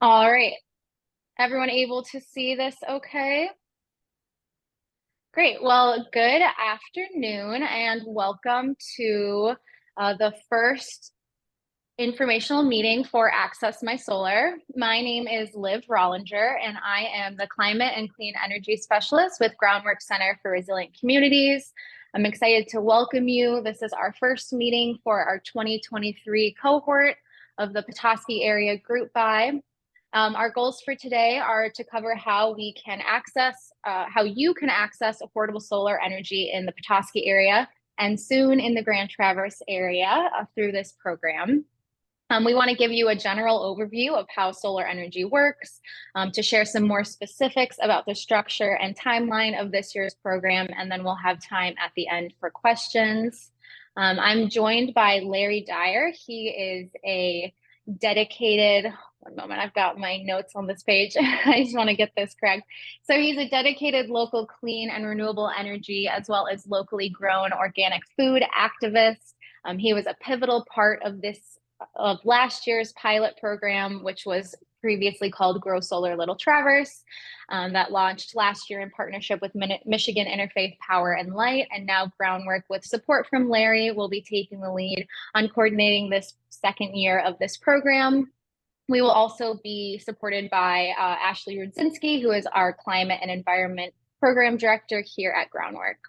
All right. Everyone able to see this okay? Great. Well, good afternoon and welcome to the first informational meeting for Access My Solar. My name is Liv Rollinger, and I am the Climate and Clean Energy Specialist with Groundwork Center for Resilient Communities. I'm excited to welcome you. This is our first meeting for our 2023 cohort of the Petoskey Area Group Buy. Our goals for today are to cover how we can access, how you can access affordable solar energy in the Petoskey area and soon in the Grand Traverse area through this program. We want to give you a general overview of how solar energy works, to share some more specifics about the structure and timeline of this year's program, and then we'll have time at the end for questions. I'm joined by Larry Dyer. He is a dedicated, one moment, I've got my notes on this page. I just want to get this correct. So he's a dedicated local clean and renewable energy, as well as locally grown organic food activist. He was a pivotal part of last year's pilot program, which was previously called Grow Solar Little Traverse, that launched last year in partnership with Michigan Interfaith Power and Light. And now Groundwork, with support from Larry, will be taking the lead on coordinating this second year of this program. We will also be supported by Ashley Rudzinski, who is our Climate and Environment Program Director here at Groundwork.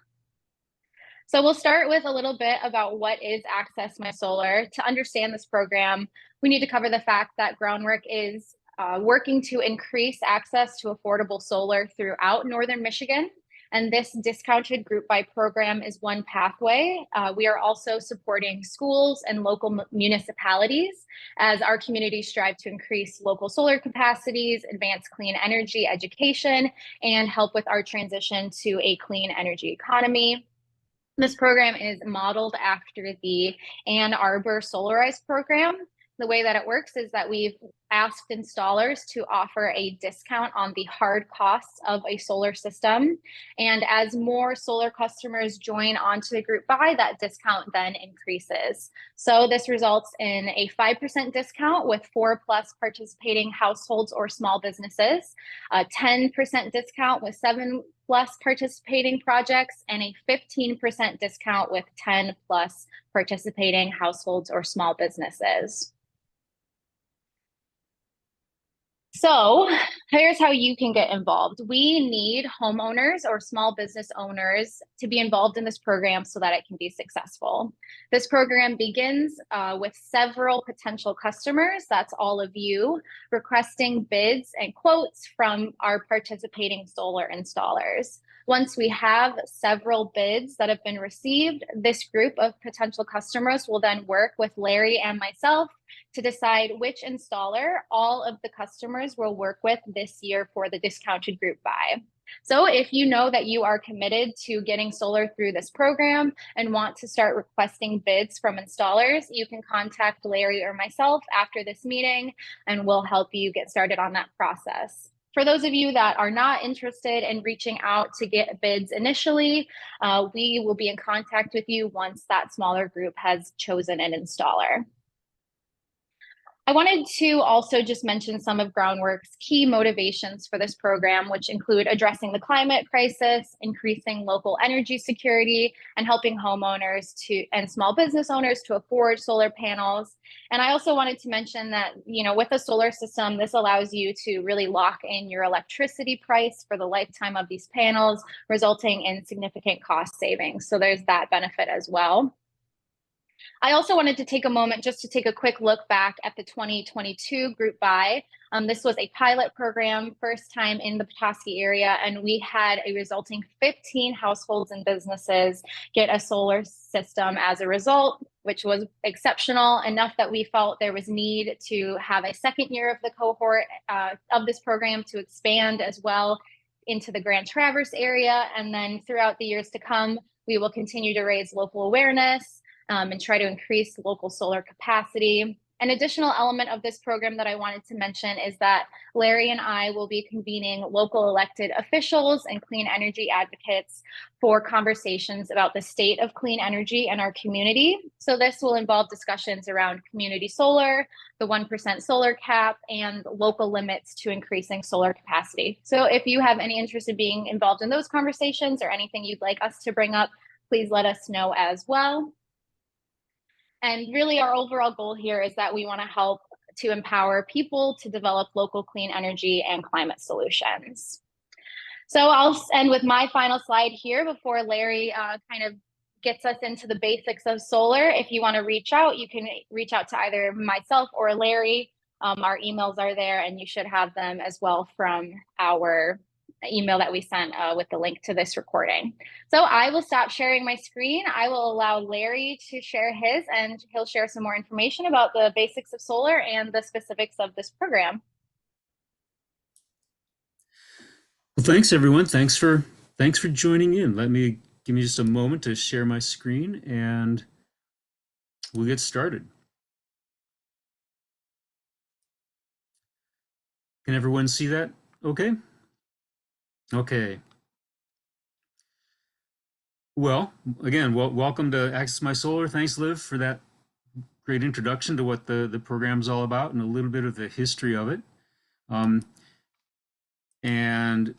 So we'll start with a little bit about what is Access My Solar. To understand this program, we need to cover the fact that Groundwork is working to increase access to affordable solar throughout Northern Michigan. And this discounted group buy program is one pathway. We are also supporting schools and local municipalities as our communities strive to increase local solar capacities, advance clean energy education, and help with our transition to a clean energy economy. This program is modeled after the Ann Arbor Solarized program. The way that it works is that we've asked installers to offer a discount on the hard costs of a solar system. And as more solar customers join onto the group buy, that discount then increases. So this results in a 5% discount with 4+ participating households or small businesses, a 10% discount with 7+ participating projects, and a 15% discount with 10+ participating households or small businesses. So here's how you can get involved. We need homeowners or small business owners to be involved in this program so that it can be successful. This program begins with several potential customers, that's all of you, requesting bids and quotes from our participating solar installers. Once we have several bids that have been received, this group of potential customers will then work with Larry and myself to decide which installer all of the customers will work with this year for the discounted group buy. So if you know that you are committed to getting solar through this program and want to start requesting bids from installers, you can contact Larry or myself after this meeting, and we'll help you get started on that process. For those of you that are not interested in reaching out to get bids initially, we will be in contact with you once that smaller group has chosen an installer. I wanted to also just mention some of Groundwork's key motivations for this program, which include addressing the climate crisis, increasing local energy security, and helping homeowners and small business owners to afford solar panels. And I also wanted to mention that, with a solar system, this allows you to really lock in your electricity price for the lifetime of these panels, resulting in significant cost savings. So there's that benefit as well. I also wanted to take a moment just to take a quick look back at the 2022 group buy. This was a pilot program, first time in the Petoskey area, and we had a resulting 15 households and businesses get a solar system as a result, which was exceptional enough that we felt there was need to have a second year of the cohort of this program to expand as well into the Grand Traverse area. And then throughout the years to come, we will continue to raise local awareness and try to increase local solar capacity. An additional element of this program that I wanted to mention is that Larry and I will be convening local elected officials and clean energy advocates for conversations about the state of clean energy in our community. So this will involve discussions around community solar, the 1% solar cap, and local limits to increasing solar capacity. So if you have any interest in being involved in those conversations or anything you'd like us to bring up, please let us know as well. And really, our overall goal here is that we want to help to empower people to develop local clean energy and climate solutions. So I'll end with my final slide here before Larry kind of gets us into the basics of solar. If you want to reach out, you can reach out to either myself or Larry. Our emails are there, and you should have them as well from our email that we sent with the link to this recording. So I will stop sharing my screen. I will allow Larry to share his, and he'll share some more information about the basics of solar and the specifics of this program. Well, thanks everyone. Thanks for joining in. Give me just a moment to share my screen and we'll get started. Can everyone see that? Okay. Okay. Well, again, welcome to Access My Solar. Thanks, Liv, for that great introduction to what the program is all about and a little bit of the history of it. And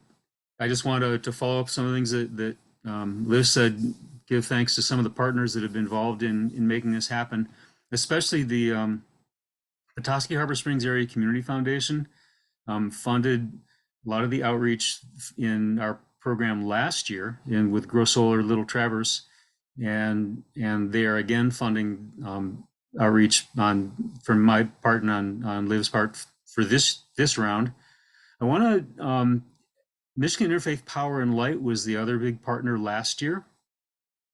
I just wanted to follow up some of the things that Liv said, give thanks to some of the partners that have been involved in making this happen, especially the Petoskey-Harbor Springs Area Community Foundation funded a lot of the outreach in our program last year and with Grow Solar Little Traverse, and they are again funding outreach from my part and on Liv's part for this round. I want to Michigan Interfaith Power and Light was the other big partner last year,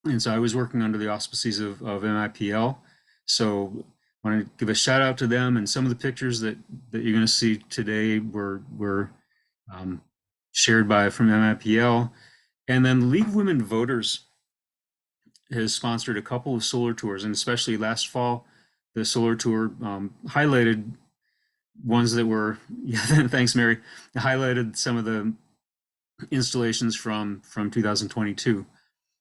and so I was working under the auspices of MIPL. So I want to give a shout out to them, and some of the pictures that you're going to see today were shared from MIPL. And then the League of Women Voters has sponsored a couple of solar tours, and especially last fall, the solar tour highlighted ones that were, yeah, thanks, Mary, highlighted some of the installations from 2022.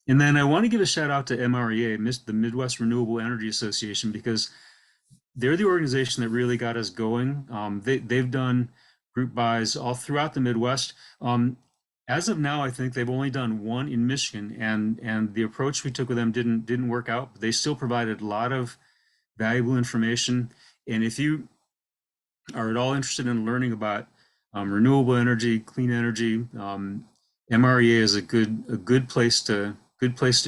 And then I want to give a shout out to MREA, the Midwest Renewable Energy Association, because they're the organization that really got us going. They've done group buys all throughout the Midwest. As of now, I think they've only done one in Michigan, and the approach we took with them didn't work out. But they still provided a lot of valuable information. And if you are at all interested in learning about renewable energy, clean energy, MREA is a good place to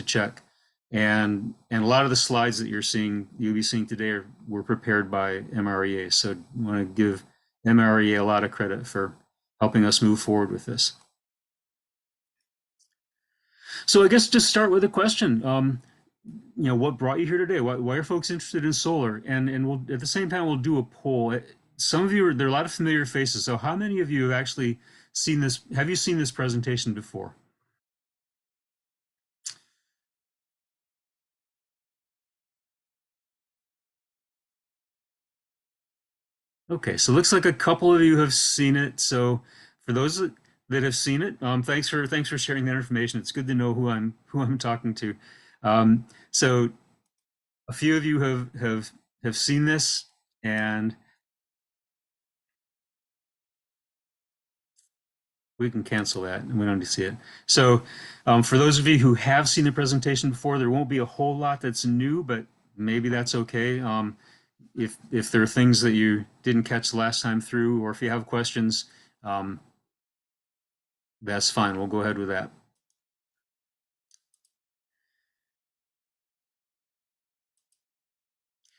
check. And a lot of the slides that you'll be seeing today were prepared by MREA. So I want to give MREA a lot of credit for helping us move forward with this. So I guess just start with a question. What brought you here today? Why are folks interested in solar? And we'll at the same time we'll do a poll. Some of you there are a lot of familiar faces. So how many of you have actually seen this? Have you seen this presentation before? Okay, so it looks like a couple of you have seen it. So for those that have seen it, thanks for sharing that information. It's good to know who I'm talking to. So a few of you have seen this, and we can cancel that, and we don't need to see it. So for those of you who have seen the presentation before, there won't be a whole lot that's new, but maybe that's okay. If there are things that you didn't catch the last time through, or if you have questions, that's fine. We'll go ahead with that.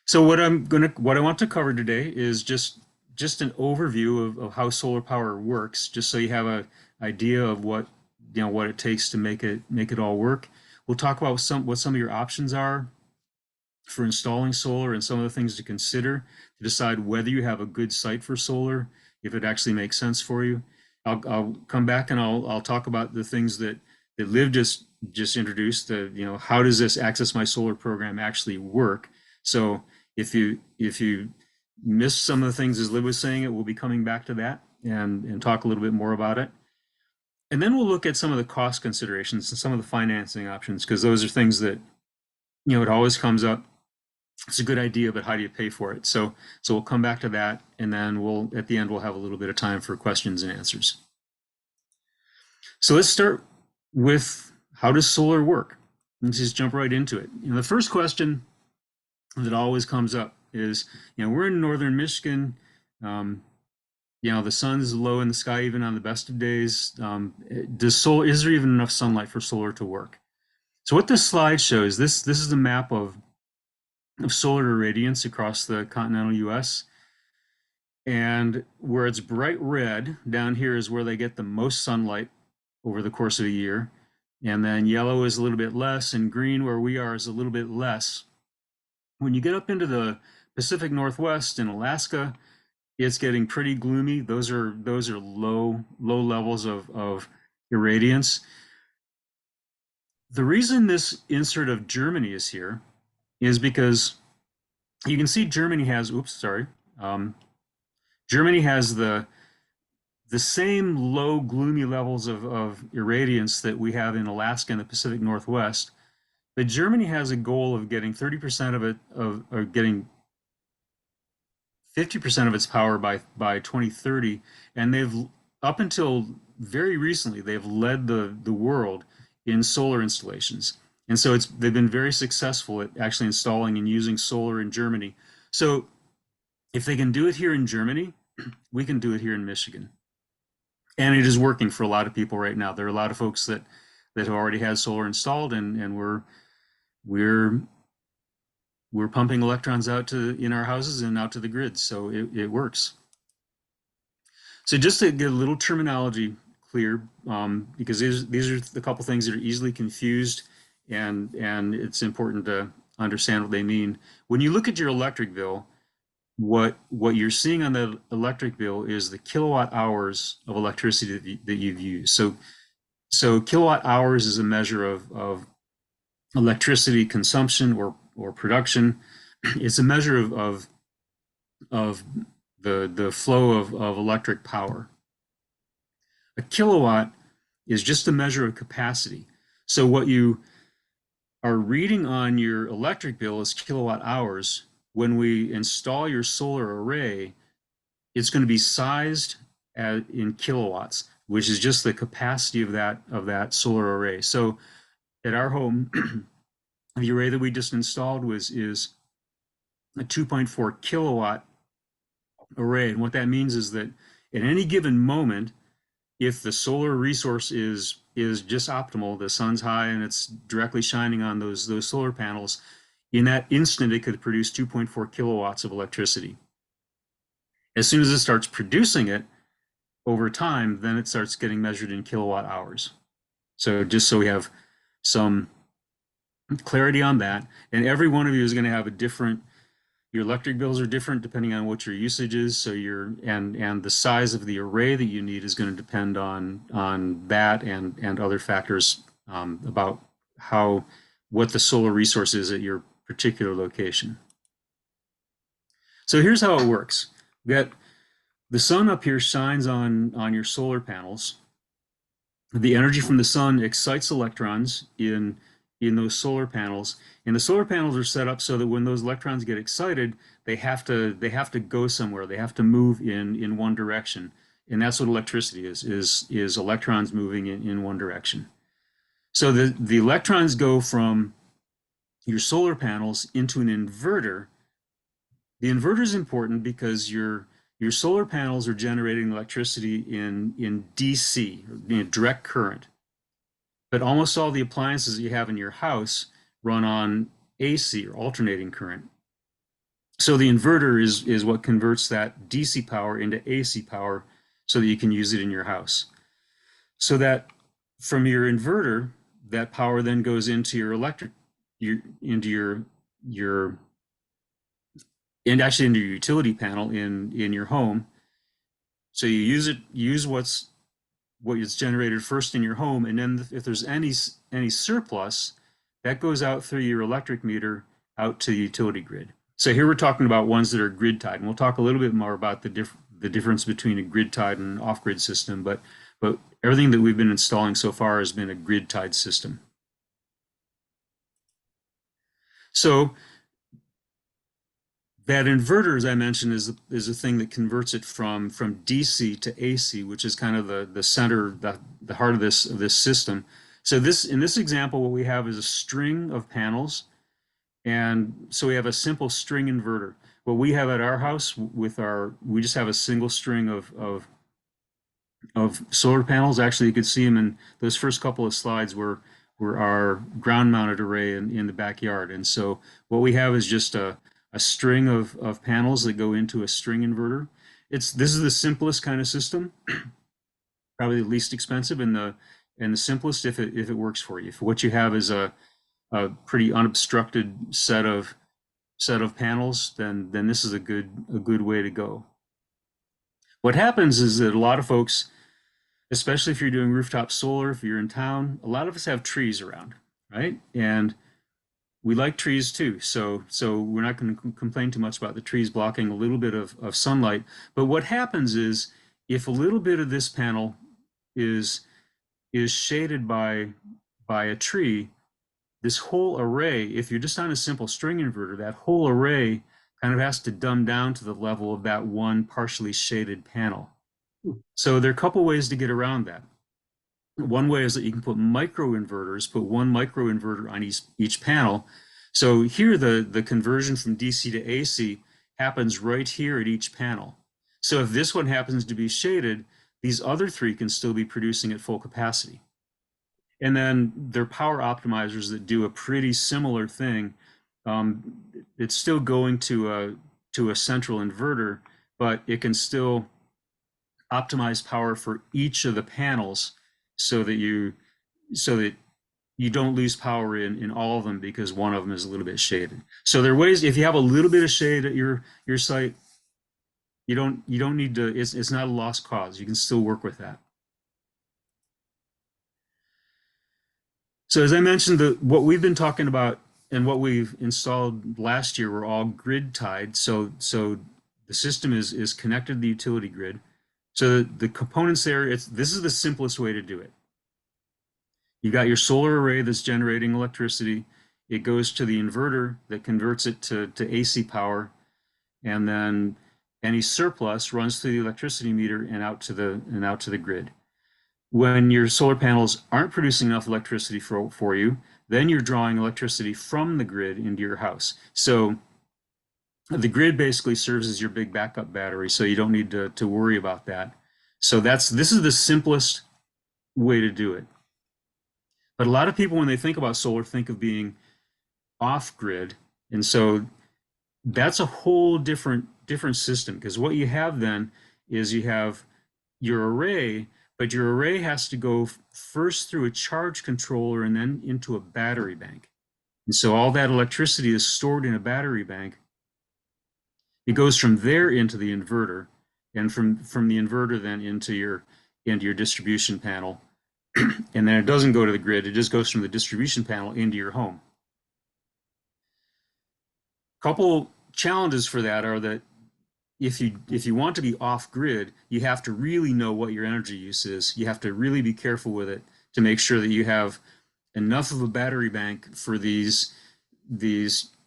So what I want to cover today is just an overview of how solar power works, just so you have an idea of what it takes to make it all work. We'll talk about what some of your options are for installing solar and some of the things to consider to decide whether you have a good site for solar, if it actually makes sense for you. I'll come back and I'll talk about the things that Liv just introduced. How does this Access My Solar program actually work? So if you missed some of the things as Liv was saying, it will be coming back to that and talk a little bit more about it. And then we'll look at some of the cost considerations and some of the financing options, because those are things that, it always comes up. It's a good idea, but how do you pay for it? So we'll come back to that, and then at the end we'll have a little bit of time for questions and answers. So let's start with, how does solar work? Let's just jump right into it. The first question that always comes up is, we're in northern Michigan. The sun's low in the sky even on the best of days. Is there even enough sunlight for solar to work? So what this slide shows, this is a map of solar irradiance across the continental US. And where it's bright red down here is where they get the most sunlight over the course of a year. And then yellow is a little bit less, and green, where we are, is a little bit less. When you get up into the Pacific Northwest and Alaska, it's getting pretty gloomy. Those are low levels of irradiance. The reason this insert of Germany is here is because you can see Germany has, Germany has the same low gloomy levels of irradiance that we have in Alaska and the Pacific Northwest, but Germany has a goal of getting 30% of it, or getting 50% of its power by 2030, and they've, up until very recently, they've led the world in solar installations. And so they've been very successful at actually installing and using solar in Germany. So if they can do it here in Germany, we can do it here in Michigan. And it is working for a lot of people right now. There are a lot of folks that have already had solar installed, and we're pumping electrons out in our houses and out to the grid. So it works. So just to get a little terminology clear, because these are the couple things that are easily confused, and it's important to understand what they mean. When you look at your electric bill, what you're seeing on the electric bill is the kilowatt hours of electricity that you've used. So kilowatt hours is a measure of electricity consumption or production. It's a measure of the flow of electric power. A kilowatt is just a measure of capacity. So what you are reading on your electric bill is kilowatt hours. When we install your solar array, it's going to be sized in kilowatts, which is just the capacity of that solar array. So at our home, the array that we just installed is a 2.4 kilowatt array. And what that means is that at any given moment, if the solar resource is just optimal, the sun's high and it's directly shining on those solar panels, in that instant, it could produce 2.4 kilowatts of electricity. As soon as it starts producing it over time, then it starts getting measured in kilowatt hours. So just so we have some clarity on that, and every one of you is going to have a different, your electric bills are different depending on what your usage is. So and the size of the array that you need is going to depend on that and other factors about what the solar resource is at your particular location. So here's how it works. We got the sun up here shines on your solar panels. The energy from the sun excites electrons in those solar panels, and the solar panels are set up so that when those electrons get excited, they have to go somewhere. They have to move in one direction, and that's what electricity is electrons moving in one direction. So the electrons go from your solar panels into an inverter. The inverter is important because your solar panels are generating electricity in DC, direct current. But almost all the appliances that you have in your house run on AC, or alternating current. So the inverter is what converts that DC power into AC power so that you can use it in your house. So that from your inverter, that power then goes into your electric, into your utility panel in your home. So you use what is generated first in your home, and then if there's any surplus, that goes out through your electric meter out to the utility grid. So here we're talking about ones that are grid tied, and we'll talk a little bit more about the difference between a grid tied and off grid system. But everything that we've been installing so far has been a grid tied system. So that inverter, as I mentioned, is a thing that converts it from DC to AC, which is kind of the center, the heart of this system. So in this example, what we have is a string of panels, and so we have a simple string inverter. What we have at our house we just have a single string of solar panels. Actually, you could see them in those first couple of slides were our ground mounted array in the backyard. And so what we have is just a string of panels that go into a string inverter. This is the simplest kind of system, probably the least expensive and the simplest if it works for you. If what you have is a pretty unobstructed set of panels, then this is a good way to go. What happens is that a lot of folks, especially if you're doing rooftop solar, if you're in town, a lot of us have trees around, right? And we like trees too. So we're not going to complain too much about the trees blocking a little bit of sunlight. But what happens is if a little bit of this panel is shaded by a tree, this whole array, if you're just on a simple string inverter, that whole array kind of has to dumb down to the level of that one partially shaded panel. So there are a couple ways to get around that. One way is that you can put microinverters, put one microinverter on each panel. So here the conversion from DC to AC happens right here at each panel. So if this one happens to be shaded, these other three can still be producing at full capacity. And then there are power optimizers that do a pretty similar thing. It's still going to a central inverter, but it can still optimize power for each of the panels so that you don't lose power in all of them because one of them is a little bit shaded. So there are ways, if you have a little bit of shade at your site, you don't need to, it's not a lost cause. You can still work with that. So as I mentioned, what we've been talking about and what we've installed last year were all grid tied. So the system is connected to the utility grid. So the components there, this is the simplest way to do it. You got your solar array that's generating electricity. It goes to the inverter that converts it to AC power, and then any surplus runs through the electricity meter and out to the grid. When your solar panels aren't producing enough electricity for you, then you're drawing electricity from the grid into your house. So the grid basically serves as your big backup battery, so you don't need to worry about that. So this is the simplest way to do it. But a lot of people, when they think about solar, think of being off grid, and so that's a whole different system, because what you have then is you have your array, but your array has to go first through a charge controller and then into a battery bank. And so all that electricity is stored in a battery bank. It goes from there into the inverter, and from the inverter then into your distribution panel. And then it doesn't go to the grid, it just goes from the distribution panel into your home. Couple challenges for that are that if you want to be off grid, you have to really know what your energy use is. You have to really be careful with it to make sure that you have enough of a battery bank for these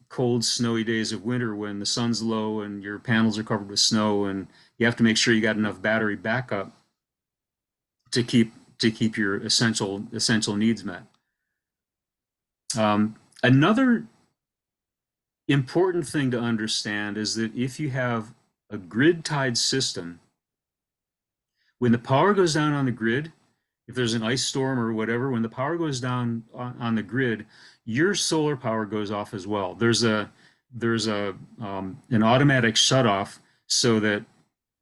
cold, snowy days of winter when the sun's low and your panels are covered with snow, and you have to make sure you got enough battery backup to keep your essential needs met. Another important thing to understand is that if you have a grid tied system, when the power goes down on the grid, if there's an ice storm or whatever, when the power goes down on the grid, your solar power goes off as well. There's an automatic shutoff so that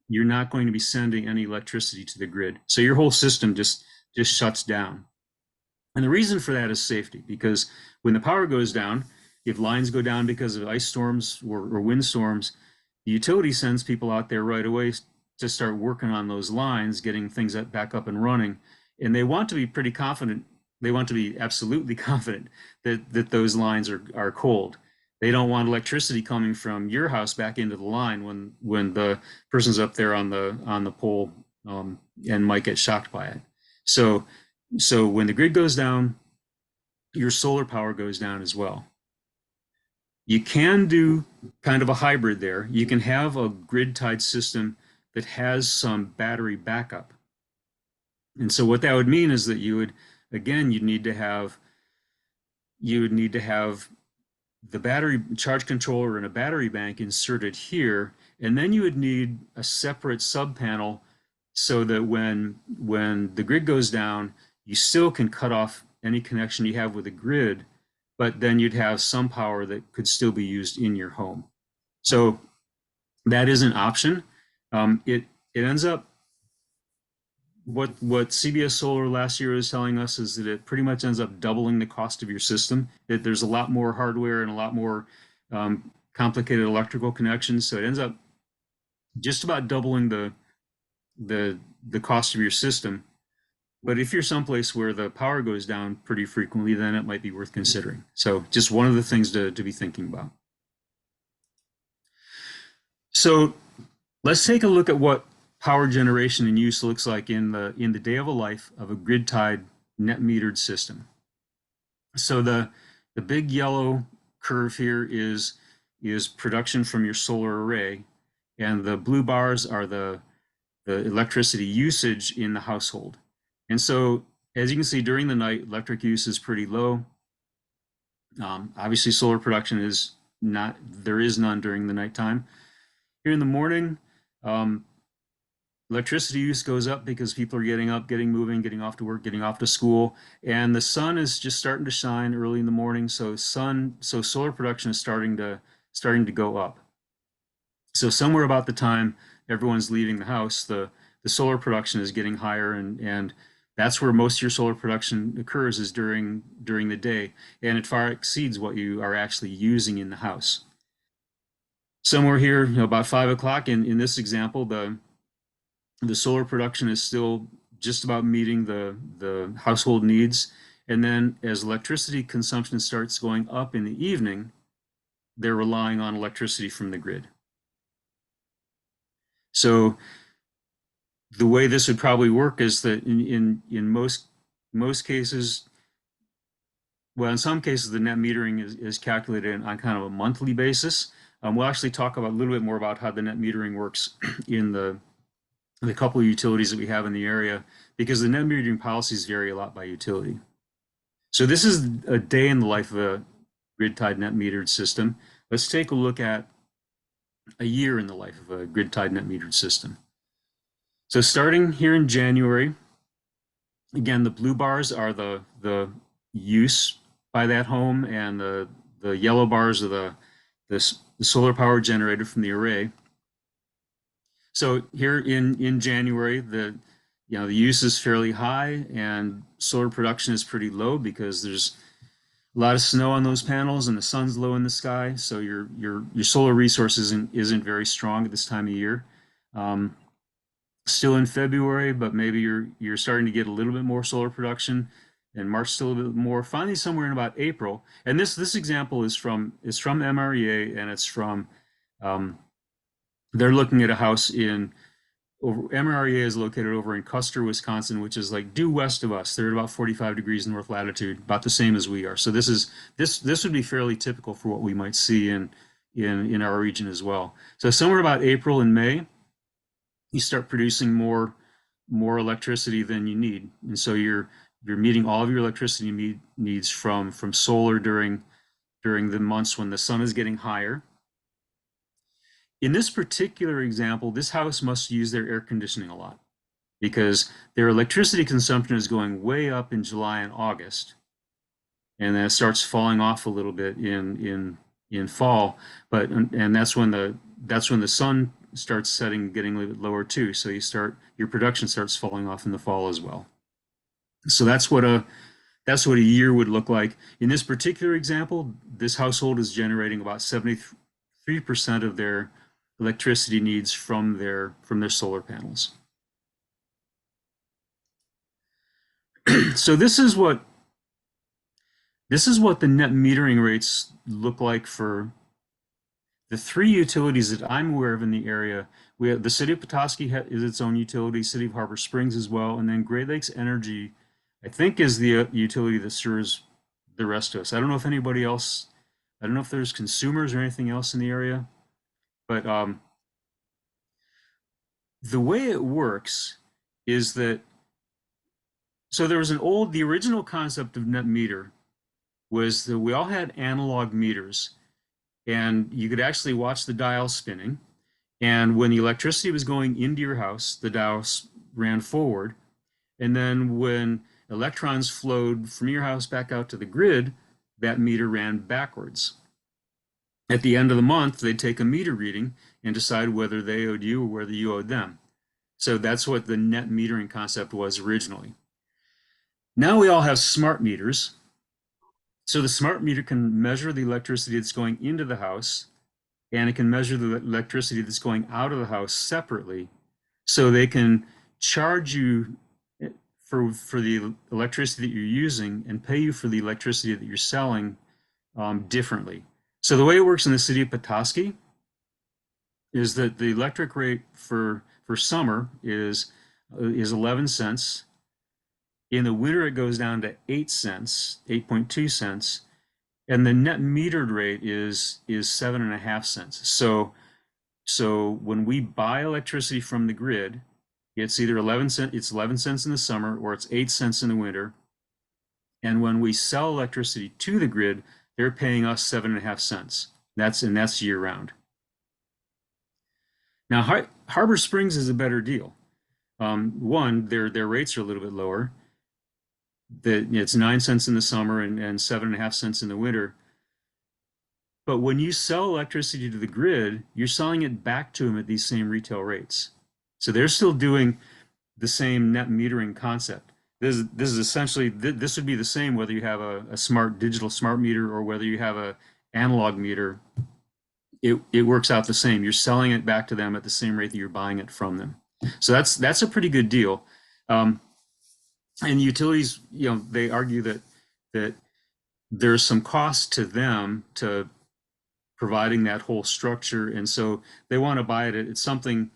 you're not going to be sending any electricity to the grid. So your whole system just shuts down. And the reason for that is safety, because when the power goes down, if lines go down because of ice storms or wind storms, the utility sends people out there right away to start working on those lines, getting things back up and running. And they want to be pretty confident. They want to be absolutely confident that those lines are cold. They don't want electricity coming from your house back into the line when the person's up there on the pole, and might get shocked by it. So so when the grid goes down, your solar power goes down as well. You can do kind of a hybrid there. You can have a grid tied system that has some battery backup. And so what that would mean is that you would, again, you would need to have the battery charge controller and a battery bank inserted here, and then you would need a separate sub panel so that when the grid goes down, you still can cut off any connection you have with the grid, but then you'd have some power that could still be used in your home. So that is an option. It ends up, what CBS Solar last year was telling us is that it pretty much ends up doubling the cost of your system. That there's a lot more hardware and a lot more complicated electrical connections, so it ends up just about doubling the cost of your system. But if you're someplace where the power goes down pretty frequently, then it might be worth considering. So just one of the things to be thinking about. So let's take a look at what power generation and use looks like in the day of a life of a grid tied net metered system. So the big yellow curve here is production from your solar array, and the blue bars are the electricity usage in the household. And so as you can see, during the night, electric use is pretty low. Obviously solar production is not, there is none during the nighttime. Here in the morning, electricity use goes up because people are getting up, getting moving, getting off to work, getting off to school, and the sun is just starting to shine early in the morning. So solar production is starting to go up. So somewhere about the time everyone's leaving the house, the solar production is getting higher, and that's where most of your solar production occurs, is during the day, and it far exceeds what you are actually using in the house. Somewhere here, about 5 o'clock in this example, the solar production is still just about meeting the household needs. And then as electricity consumption starts going up in the evening, they're relying on electricity from the grid. So the way this would probably work is that in most cases, well, in some cases, the net metering is calculated on kind of a monthly basis. We'll actually talk about a little bit more about how the net metering works in the couple of utilities that we have in the area, because the net metering policies vary a lot by utility. So this is a day in the life of a grid-tied net metered system. Let's take a look at a year in the life of a grid-tied net metered system. So starting here in January, again, the blue bars are the use by that home, and the yellow bars are the solar power generated from the array. So here in January, the use is fairly high, and solar production is pretty low because there's a lot of snow on those panels and the sun's low in the sky. So your solar resource isn't very strong at this time of year. Still in February, but maybe you're starting to get a little bit more solar production. In March, still a bit more. Finally, somewhere in about April, and this example is from MREA, and it's from they're looking at a house MREA is located over in Custer, Wisconsin, which is like due west of us. They're at about 45 degrees north latitude, about the same as we are. So this would be fairly typical for what we might see in our region as well. So somewhere about April and May, you start producing more electricity than you need, and so you're meeting all of your electricity needs from solar during the months when the sun is getting higher. In this particular example, this house must use their air conditioning a lot because their electricity consumption is going way up in July and August, and then it starts falling off a little bit in fall. And that's when the sun starts setting, getting a little bit lower too. So your production starts falling off in the fall as well. So that's what a year would look like. In this particular example, this household is generating about 73% of their electricity needs from their solar panels. So this is what This is what the net metering rates look like for the three utilities that I'm aware of in the area. We have the City of Petoskey is its own utility, City of Harbor Springs as well, and then Great Lakes Energy, I think, is the utility that serves the rest of us. I don't know if anybody else, I don't know if there's consumers or anything else in the area, but the way it works is that so there was the original concept of net meter was that we all had analog meters and you could actually watch the dial spinning. And when the electricity was going into your house, the dials ran forward. And then when electrons flowed from your house back out to the grid, that meter ran backwards. At the end of the month, they'd take a meter reading and decide whether they owed you or whether you owed them. So that's what the net metering concept was originally. Now we all have smart meters. So the smart meter can measure the electricity that's going into the house, and it can measure the electricity that's going out of the house separately. So they can charge you for the electricity that you're using and pay you for the electricity that you're selling differently. So the way it works in the city of Petoskey is that the electric rate for summer is 11 cents. In the winter, it goes down to 8 cents, 8.2 cents, and the net metered rate is 7.5 cents. So when we buy electricity from the grid, it's either 11 cents, it's 11 cents in the summer or it's 8 cents in the winter. And when we sell electricity to the grid, they're paying us 7.5 cents. That's year round. Now, Harbor Springs is a better deal. One, their rates are a little bit lower. It's 9 cents in the summer and 7.5 cents in the winter. But when you sell electricity to the grid, you're selling it back to them at these same retail rates. So they're still doing the same net metering concept. This is essentially this would be the same whether you have a digital smart meter or whether you have a analog meter. It works out the same. You're selling it back to them at the same rate that you're buying it from them. So that's a pretty good deal. And utilities, they argue that there's some cost to them to providing that whole structure, and so they want to buy it at something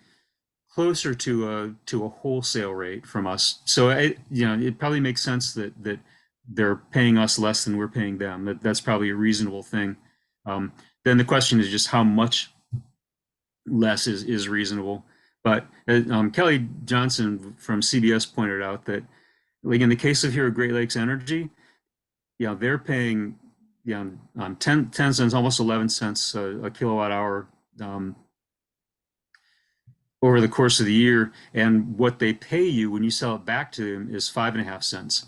closer to a wholesale rate from us. So it probably makes sense that they're paying us less than we're paying them. That's probably a reasonable thing. Then the question is just how much less is reasonable. But Kelly Johnson from CBS pointed out that, like in the case of here, Great Lakes Energy, they're paying 10 cents, almost 11 cents a kilowatt hour over the course of the year. And what they pay you when you sell it back to them is 5.5 cents.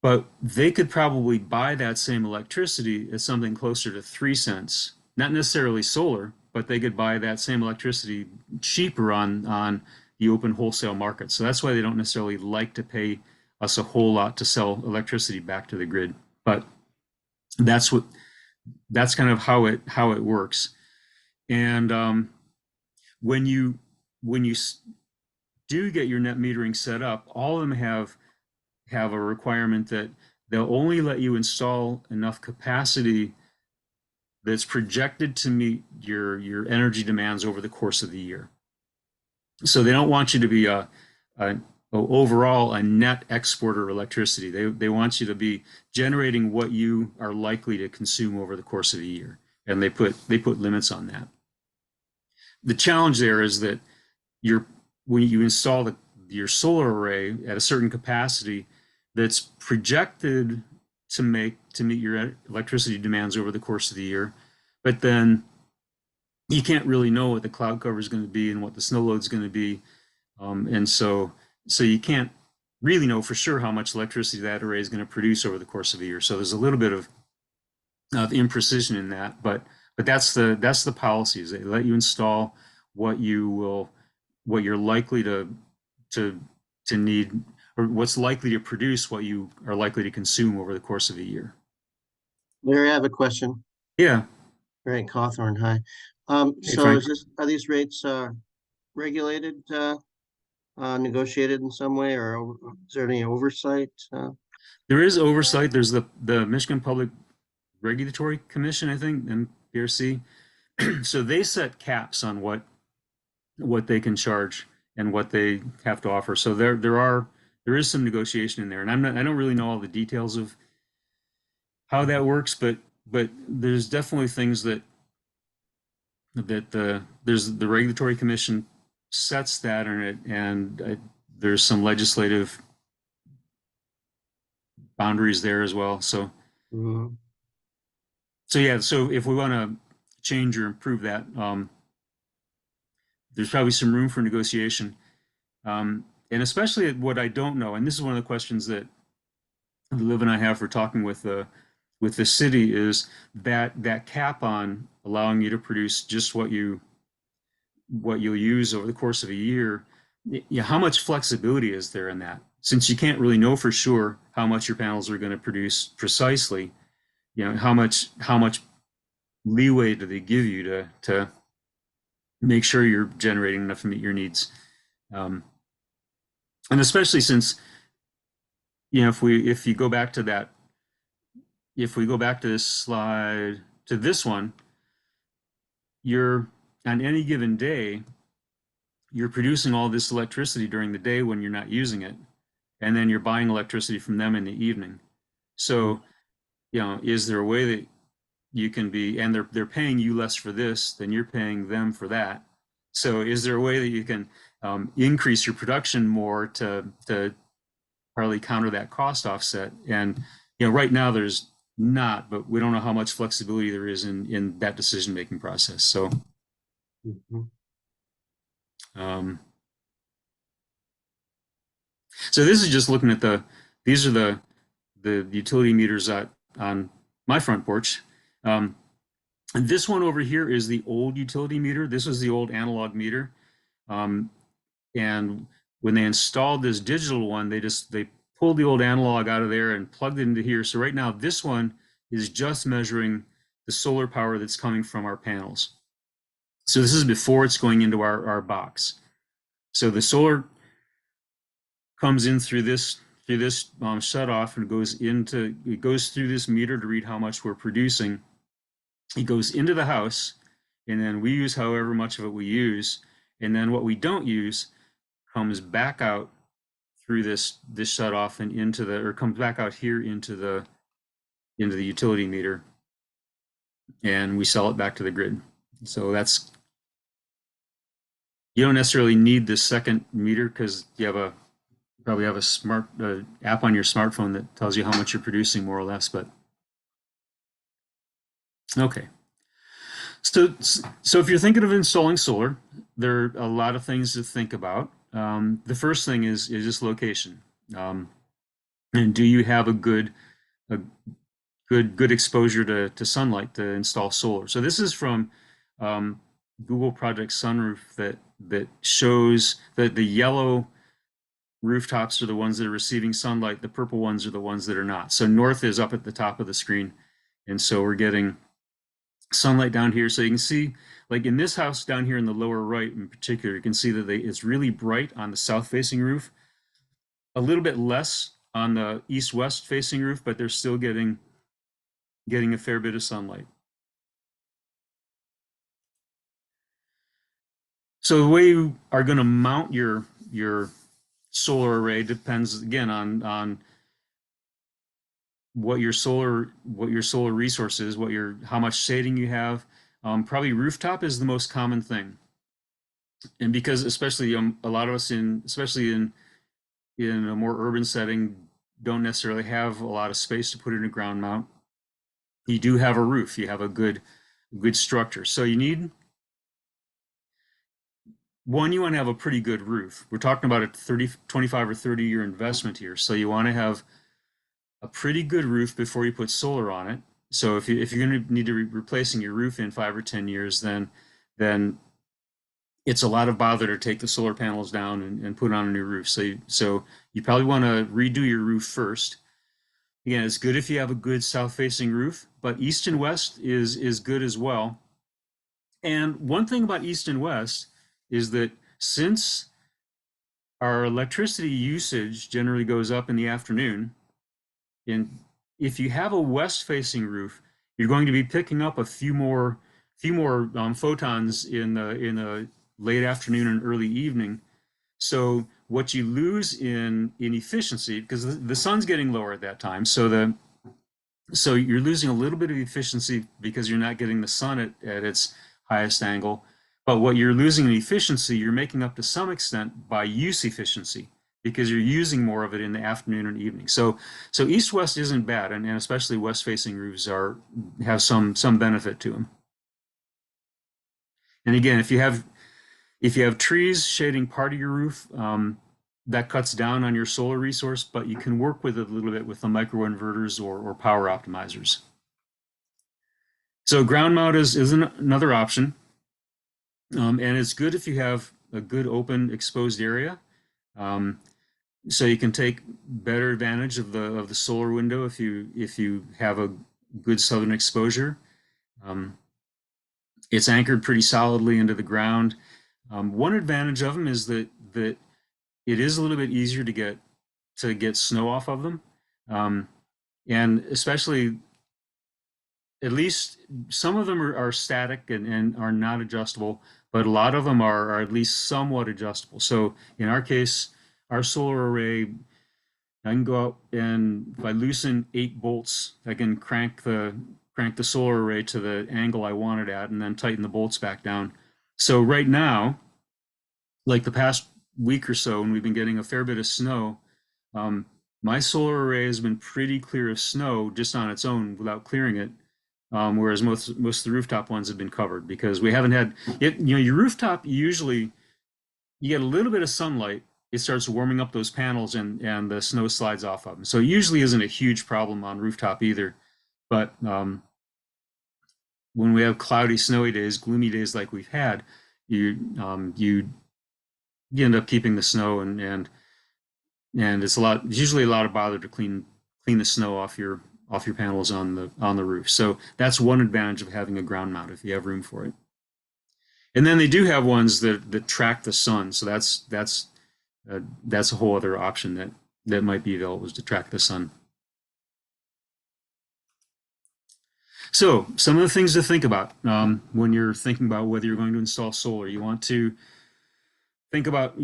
But they could probably buy that same electricity at something closer to 3 cents, not necessarily solar, but they could buy that same electricity cheaper on the open wholesale market. So that's why they don't necessarily like to pay us a whole lot to sell electricity back to the grid. But that's kind of how it works. And when you do get your net metering set up, all of them have a requirement that they'll only let you install enough capacity that's projected to meet your energy demands over the course of the year. So they don't want you to be overall a net exporter of electricity. They want you to be generating what you are likely to consume over the course of a year, and they put limits on that. The challenge there is that when you install your solar array at a certain capacity that's projected to meet your electricity demands over the course of the year, but then you can't really know what the cloud cover is going to be and what the snow load is going to be, and so you can't really know for sure how much electricity that array is going to produce over the course of a year. So there's a little bit of imprecision in that, but that's the policies. They let you install what you're likely to need, or what's likely to produce what you are likely to consume over the course of a year. Larry, I have a question. Yeah. Frank Cawthorn, hi. Hey, So Frank. are these rates regulated negotiated in some way, or is there any oversight? There is oversight. There's the Michigan Public Regulatory Commission, I think, MPRC. So they set caps on what they can charge and what they have to offer. So there is some negotiation in there, and I don't really know all the details of how that works, but there's definitely things there's the regulatory commission sets that, and there's some legislative boundaries there as well. So Mhm. yeah, so if we want to change or improve that, there's probably some room for negotiation. And especially what I don't know, and this is one of the questions that Liv and I have for talking with the city, is that cap on allowing you to produce just what you'll use over the course of a year. Yeah, how much flexibility is there in that? Since you can't really know for sure how much your panels are going to produce precisely, how much leeway do they give you to make sure you're generating enough to meet your needs? And especially since, if you go back to that, if we go back to this slide, to this one, you're on any given day, you're producing all this electricity during the day when you're not using it, and then you're buying electricity from them in the evening. So, is there a way that you can be, and they're paying you less for this than you're paying them for that? So is there a way that you can increase your production more to partly counter that cost offset? And right now there's not, but we don't know how much flexibility there is in that decision making process. So Mhm. So this is just looking at these are the utility meters on my front porch. And this one over here is the old utility meter. This was the old analog meter. And when they installed this digital one, they pulled the old analog out of there and plugged it into here. So right now this one is just measuring the solar power that's coming from our panels. So this is before it's going into our box. So the solar comes in through this shut off and it goes through this meter to read how much we're producing. It goes into the house, and then we use however much of it we use, and then what we don't use comes back out through this shut off and comes back out here into the utility meter, and we sell it back to the grid. So you don't necessarily need this second meter because you probably have a smart app on your smartphone that tells you how much you're producing, more or less. But okay, so if you're thinking of installing solar, there are a lot of things to think about. The first thing is just location, and do you have a good exposure to sunlight to install solar? So this is from Google Project Sunroof that shows that the yellow rooftops are the ones that are receiving sunlight. The purple ones are the ones that are not. So north is up at the top of the screen. And so we're getting sunlight down here. So you can see, like in this house down here in the lower right in particular, you can see that it's really bright on the south facing roof, a little bit less on the east-west facing roof, but they're still getting a fair bit of sunlight. So the way you are going to mount your solar array depends again on what your solar resource is, how much shading you have. Probably rooftop is the most common thing, and because especially a lot of us especially in a more urban setting, don't necessarily have a lot of space to put in a ground mount. You do have a roof, you have a good structure, so you need one, you want to have a pretty good roof. We're talking about a 25 or 30 year investment here. So you want to have a pretty good roof before you put solar on it. So if you're going to need to be replacing your roof in 5 or 10 years, then it's a lot of bother to take the solar panels down and put on a new roof. So you probably want to redo your roof first. Again, it's good if you have a good south facing roof, but east and west is good as well. And one thing about east and west is that since our electricity usage generally goes up in the afternoon. And if you have a west-facing roof, you're going to be picking up a few more photons in the late afternoon and early evening. So what you lose in efficiency, because the sun's getting lower at that time, so you're losing a little bit of efficiency because you're not getting the sun at its highest angle. But what you're losing in efficiency, you're making up to some extent by use efficiency because you're using more of it in the afternoon and evening. So east-west isn't bad, and especially west-facing roofs have some benefit to them. And again, if you have trees shading part of your roof, that cuts down on your solar resource, but you can work with it a little bit with the microinverters or power optimizers. So ground mount is another option. And it's good if you have a good open exposed area. So you can take better advantage of the solar window if you have a good southern exposure. It's anchored pretty solidly into the ground. One advantage of them is that it is a little bit easier to get snow off of them, and especially at least some of them are static and are not adjustable, but a lot of them are at least somewhat adjustable. So in our case, our solar array, I can go out and if I loosen 8 bolts, I can crank the solar array to the angle I want it at and then tighten the bolts back down. So right now, like the past week or so, when we've been getting a fair bit of snow, my solar array has been pretty clear of snow just on its own without clearing it. Whereas most of the rooftop ones have been covered because we haven't had it. Your rooftop usually you get a little bit of sunlight, it starts warming up those panels and the snow slides off of them. So it usually isn't a huge problem on rooftop either. But when we have cloudy, snowy days, gloomy days like we've had, you end up keeping the snow and it's usually a lot of bother to clean the snow off your panels on the roof. So that's one advantage of having a ground mount if you have room for it. And then they do have ones that track the sun. So that's a whole other option that might be available, is to track the sun. So some of the things to think about when you're thinking about whether you're going to install solar. You want to think about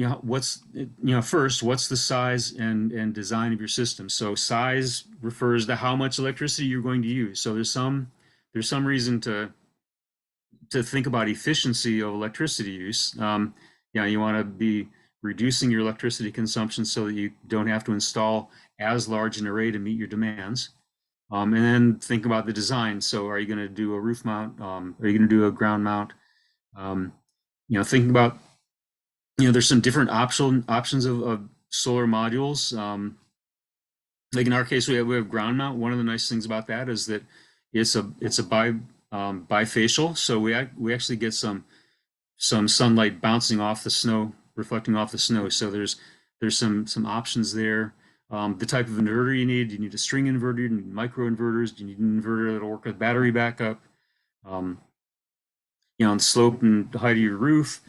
first, what's the size and design of your system. So size refers to how much electricity you're going to use. So there's some reason to think about efficiency of electricity use. You want to be reducing your electricity consumption so that you don't have to install as large an array to meet your demands. And then think about the design. So are you going to do a roof mount? Are you going to do a ground mount? Thinking about, there's some different options of solar modules. Like in our case, we have ground mount. One of the nice things about that is that it's a bifacial. So we actually get some sunlight bouncing off the snow, reflecting off the snow. So there's some options there. The type of inverter you need. Do you need a string inverter? Do you need micro inverters? Do you need an inverter that'll work with battery backup? On the slope and the height of your roof.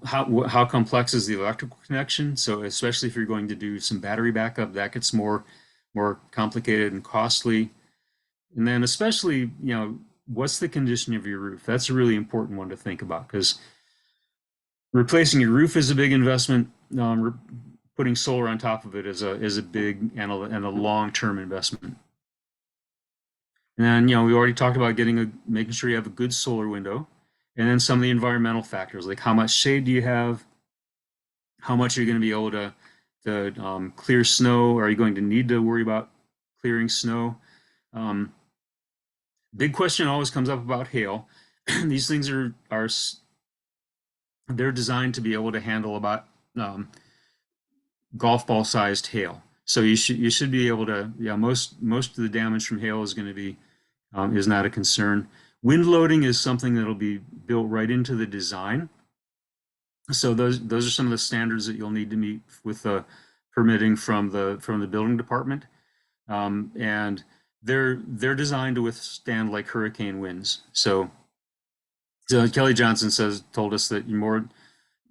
How complex is the electrical connection? So especially if you're going to do some battery backup, that gets more complicated and costly. And then especially, what's the condition of your roof? That's a really important one to think about, because replacing your roof is a big investment. Putting solar on top of it is a big and a long-term investment. And then, we already talked about making sure you have a good solar window, and then some of the environmental factors, like how much shade do you have, how much are you going to be able to clear snow? Are you going to need to worry about clearing snow? Big question always comes up about hail. These things they're designed to be able to handle about golf ball sized hail. So you should be able to, most of the damage from hail is going to be is not a concern. Wind loading is something that'll be built right into the design. So those are some of the standards that you'll need to meet with the permitting from the building department, and they're designed to withstand like hurricane winds. So Kelly Johnson told us that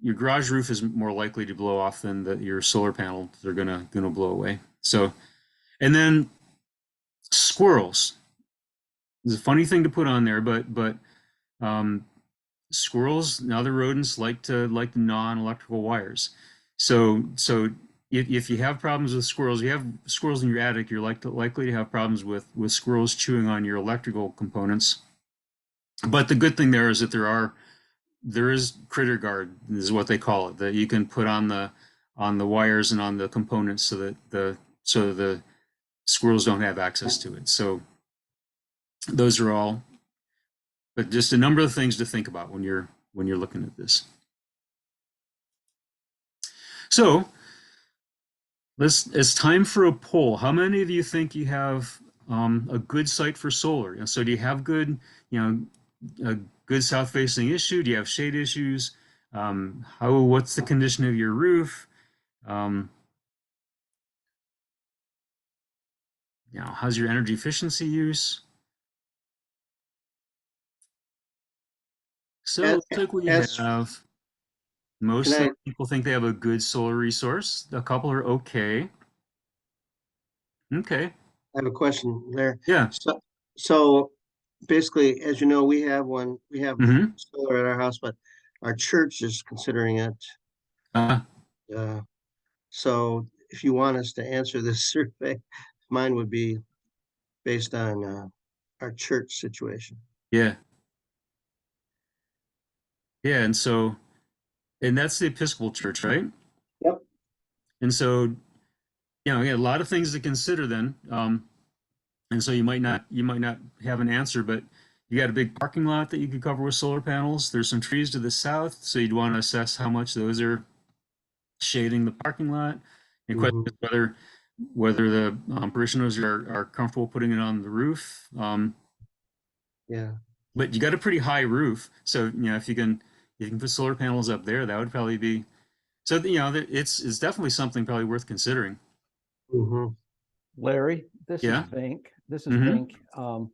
your garage roof is more likely to blow off than your solar panel. They're gonna blow away. So, and then squirrels. It's a funny thing to put on there, but um, squirrels and other rodents like to gnaw on electrical wires. So if you have problems with squirrels, you have squirrels in your attic, you're likely to have problems with squirrels chewing on your electrical components. But the good thing there is that there is critter guard is what they call it, that you can put on the wires and on the components so the squirrels don't have access to it. So those are all, but just a number of things to think about when you're looking at this. So it's time for a poll. How many of you think you have a good site for solar? And so do you have good, a good south-facing issue? Do you have shade issues? What's the condition of your roof? How's your energy efficiency use? So As, looks like we as have can most I people think they have a good solar resource. A couple are okay. Okay. have a question there? Yeah. So basically, as you know, we have Mm-hmm. solar at our house, but our church is considering it. Uh, Uh, so if you want us to answer this survey, mine would be based on our church situation. yeah. Yeah. And that's the Episcopal Church, right? Yep. And so, a lot of things to consider then. And so you might not have an answer, but you got a big parking lot that you could cover with solar panels. There's some trees to the south, so you'd want to assess how much those are shading the parking lot. The question Hmm. is whether the parishioners are comfortable putting it on the roof. Yeah. But you got a pretty high roof, so if you can put solar panels up there, that would probably be so. It's definitely something probably worth considering. Hmm. Larry, this is Yeah. Vink. This is Mm-hmm. Vink.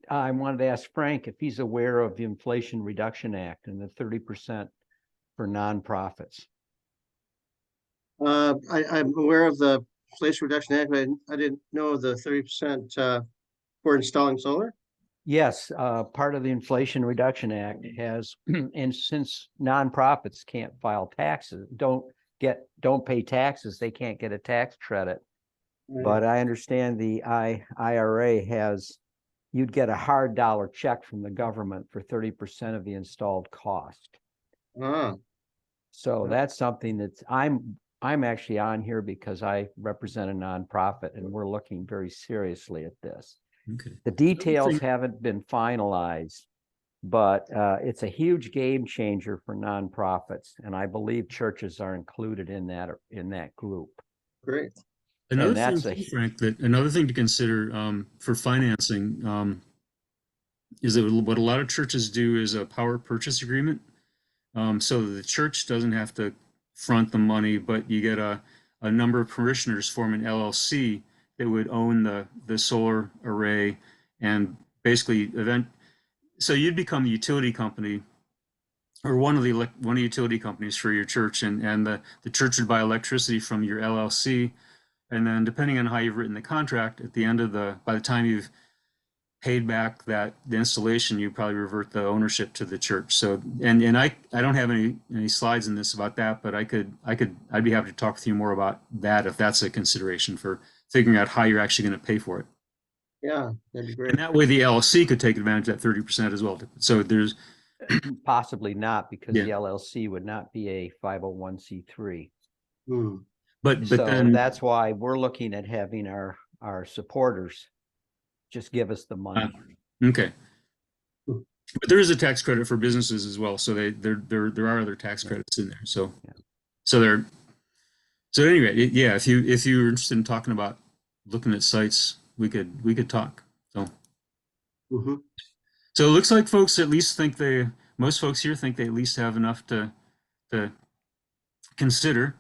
I wanted to ask Frank if he's aware of the Inflation Reduction Act and the 30% for nonprofits. I'm aware of the Inflation Reduction Act, but I didn't know the 30% for installing solar. Yes, part of the Inflation Reduction Act has, and since nonprofits can't file taxes, don't pay taxes, they can't get a tax credit. But I understand the IRA has, you'd get a hard dollar check from the government for 30% of the installed cost. Ah, So that's something that's I'm actually on here because I represent a nonprofit and we're looking very seriously at this. Okay. The details haven't been finalized, but it's a huge game changer for nonprofits, and I believe churches are included in that group. great. Another And thing, that's too, Frank, another thing to consider for financing is that what a lot of churches do is a power purchase agreement. So the church doesn't have to front the money, but you get a number of parishioners form an LLC that would own the solar array and basically so you'd become the utility company or one of the utility companies for your church, and the church would buy electricity from your LLC, and then depending on how you've written the contract, at the end of by the time you've paid back the installation, you probably revert the ownership to the church. So and I don't have any slides in this about that, but I'd be happy to talk with you more about that if that's a consideration for figuring out how you're actually going to pay for it. Yeah, that'd be And great. that way the LLC could take advantage of that 30% as well. So there's Possibly not, because Yeah. the LLC would not be a 501c3. Hmm. but So then that's why we're looking at having our supporters just give us the money. okay. But there is a tax credit for businesses as well, so there are other tax credits in there. So Yeah. so anyway, yeah. If you're interested in talking about looking at sites, we could talk. So Hmm. so it looks like most folks here think they at least have enough to consider.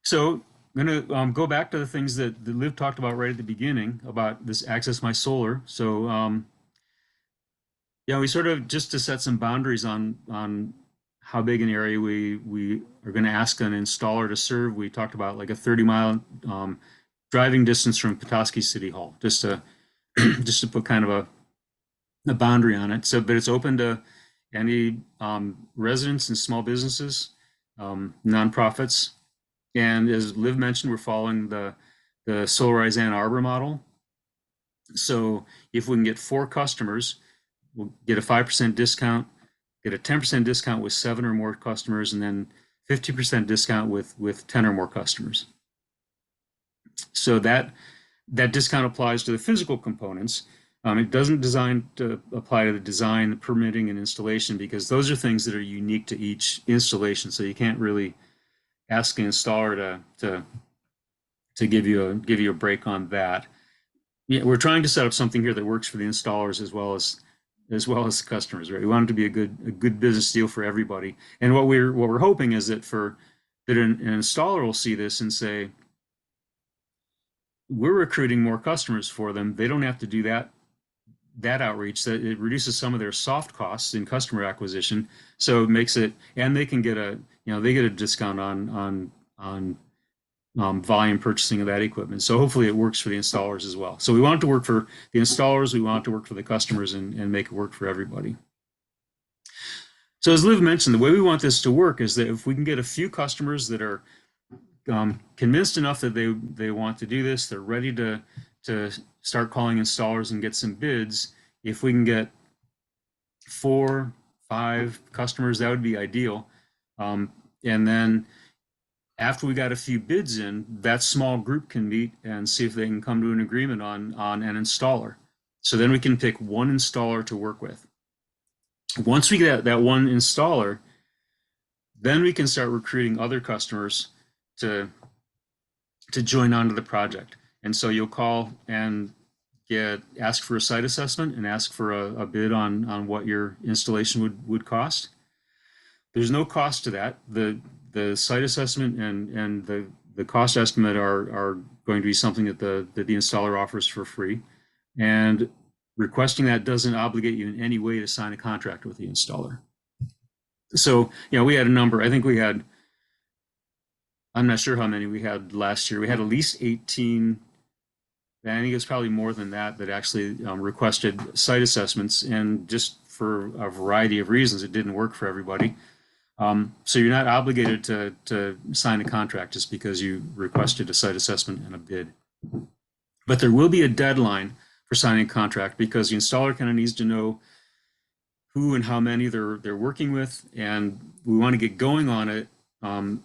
So I'm going to go back to the things that Liv talked about right at the beginning about this Access My Solar. So we sort of just to set some boundaries on how big an area we are going to ask an installer to serve. We talked about like a 30-mile driving distance from Petoskey City Hall, just to just to put kind of a boundary on it. So, but it's open to any residents and small businesses, nonprofits, and as Liv mentioned, we're following the Solarize Ann Arbor model. So if we can get 4 customers, we'll get a 5% discount, get a 10% discount with 7 or more customers, and then 50% discount with 10 or more customers. So that discount applies to the physical components. It doesn't design to apply to the design, the permitting, and installation, because those are things that are unique to each installation. So you can't really ask an installer to give you a break on that. Yeah, we're trying to set up something here that works for the installers as well as the customers, right? We want it to be a good business deal for everybody. And what we're hoping is that an installer will see this and say, we're recruiting more customers for them. They don't have to do that outreach. That it reduces some of their soft costs in customer acquisition. So it makes it, and they can get a discount on volume purchasing of that equipment. So hopefully it works for the installers as well. So we want it to work for the installers, we want it to work for the customers, and make it work for everybody. So as Liv mentioned, the way we want this to work is that if we can get a few customers that are convinced enough that they want to do this, they're ready to start calling installers and get some bids. If we can get 4, 5 customers, that would be ideal. And then after we got a few bids in, that small group can meet and see if they can come to an agreement on an installer. So then we can pick one installer to work with. Once we get that one installer, then we can start recruiting other customers to join onto the project. And so you'll call and ask for a site assessment and ask for a bid on what your installation would cost. There's no cost to that. The site assessment and the cost estimate are going to be something that the installer offers for free. And requesting that doesn't obligate you in any way to sign a contract with the installer. So, we had a number. I think we had, I'm not sure how many we had last year. We had at least 18. I think it's probably more than that actually requested site assessments, and just for a variety of reasons, it didn't work for everybody. So you're not obligated to sign a contract just because you requested a site assessment and a bid. But there will be a deadline for signing a contract, because the installer kind of needs to know who and how many they're working with, and we want to get going on it